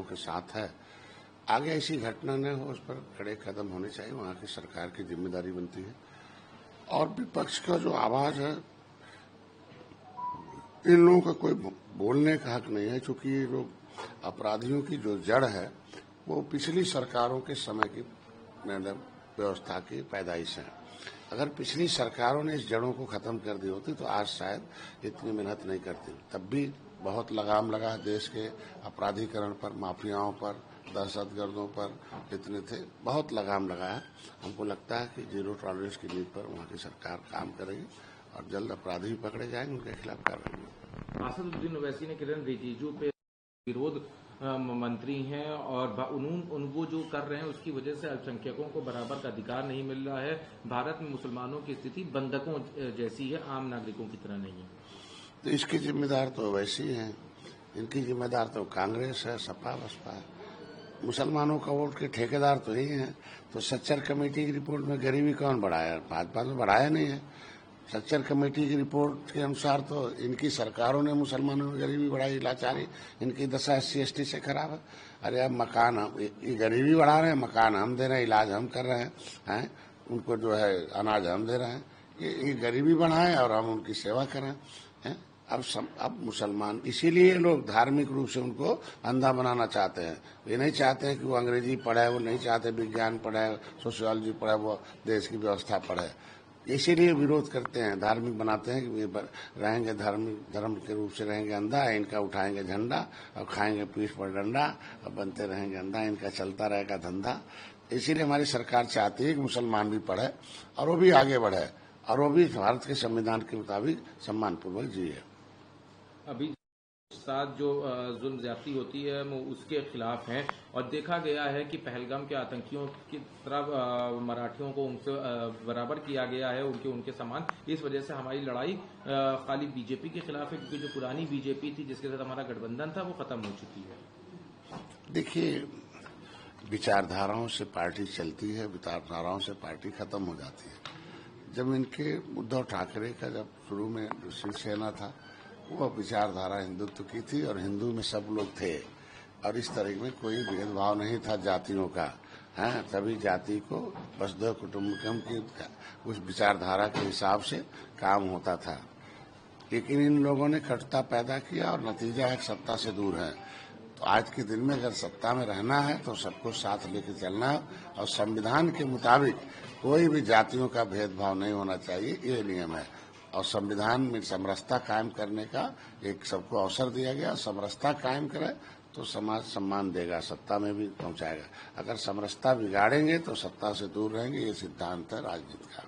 के साथ है। आगे ऐसी घटना न हो, उस पर कड़े कदम होने चाहिए, वहाँ की सरकार की जिम्मेदारी बनती है। और विपक्ष का जो आवाज है, इन लोगों का कोई बोलने का हक नहीं है, क्योंकि ये लोग अपराधियों की जो जड़ है वो पिछली सरकारों के समय की व्यवस्था की पैदाइश है। अगर पिछली सरकारों ने इस जड़ों को खत्म कर दी होती तो आज शायद इतनी मेहनत नहीं करती। तब भी बहुत लगाम लगा देश के अपराधीकरण पर, माफियाओं पर, दहशतगर्दों पर इतने थे, बहुत लगाम लगाया। हमको लगता है कि जीरो टॉलरेंस की नीति पर वहाँ की सरकार काम करेगी और जल्द अपराधी पकड़े जाएंगे, उनके खिलाफ कार्रवाई होगी। असदुद्दीन ओवैसी ने किरण रिजिजू पे विरोध मंत्री हैं और उनको जो कर रहे हैं उसकी वजह से अल्पसंख्यकों को बराबर का अधिकार नहीं मिल रहा है। भारत में मुसलमानों की स्थिति बंधकों जैसी है, आम नागरिकों की तरह नहीं है। तो इसके जिम्मेदार तो ओवैसी हैं, इनकी जिम्मेदार तो कांग्रेस है, सपा बसपा है। मुसलमानों का वोट के ठेकेदार तो यही हैं। तो सच्चर कमेटी की रिपोर्ट में गरीबी कौन बढ़ाया? भाजपा तो बढ़ाया नहीं है। सच्चर कमेटी की रिपोर्ट के अनुसार तो इनकी सरकारों ने मुसलमानों में गरीबी बढ़ाई, लाचारी, इनकी दशा SC/ST से खराब है। अरे अब मकान ये गरीबी बढ़ा रहे हैं, मकान हम दे रहे हैं, इलाज हम कर रहे हैं, उनको जो है अनाज हम दे रहे हैं। ये गरीबी बढ़ाएं और हम उनकी सेवा करें, हैं? अब मुसलमान, इसीलिए लोग धार्मिक रूप से उनको अंधा बनाना चाहते हैं। ये नहीं चाहते हैं कि वो अंग्रेजी पढ़े, वो नहीं चाहते विज्ञान पढ़े, सोशियोलॉजी पढ़े, वो देश की व्यवस्था पढ़े। इसीलिए विरोध करते हैं, धार्मिक बनाते हैं कि ये रहेंगे धर्म के रूप से रहेंगे अंधा, इनका उठाएंगे झंडा और खाएंगे पीठ पर डंडा और बनते रहेंगे अंधा, इनका चलता रहेगा धंधा। इसीलिए हमारी सरकार चाहती है कि मुसलमान भी पढ़े और वो भी आगे बढ़े और वो भी भारत के संविधान के मुताबिक सम्मानपूर्वक जिए। अभी साथ जो जुल्म ज्यादती होती है वो उसके खिलाफ हैं और देखा गया है कि पहलगाम के आतंकियों की तरफ मराठियों को उनसे बराबर किया गया है, उनके समान। इस वजह से हमारी लड़ाई खाली बीजेपी के खिलाफ है, क्योंकि जो पुरानी बीजेपी थी जिसके साथ हमारा गठबंधन था वो खत्म हो चुकी है। देखिए, विचारधाराओं से पार्टी चलती है, विचारधाराओं से पार्टी खत्म हो जाती है। जब इनके उद्धव ठाकरे का जब शुरू में शिवसेना था, वो विचारधारा हिंदुत्व की थी और हिंदू में सब लोग थे और इस तरह में कोई भेदभाव नहीं था जातियों का, है। सभी जाति को वसुधैव कुटुंबकम की उस विचारधारा के हिसाब से काम होता था। लेकिन इन लोगों ने कटुता पैदा किया और नतीजा है सत्ता से दूर है। तो आज के दिन में अगर सत्ता में रहना है तो सबको साथ लेकर चलना है और संविधान के मुताबिक कोई भी जातियों का भेदभाव नहीं होना चाहिए, ये नियम है। और संविधान में समरसता कायम करने का एक सबको अवसर दिया गया। समरसता कायम करे तो समाज सम्मान देगा, सत्ता में भी पहुंचाएगा। अगर समरसता बिगाड़ेंगे तो सत्ता से दूर रहेंगे, ये सिद्धांत है राजनीति का।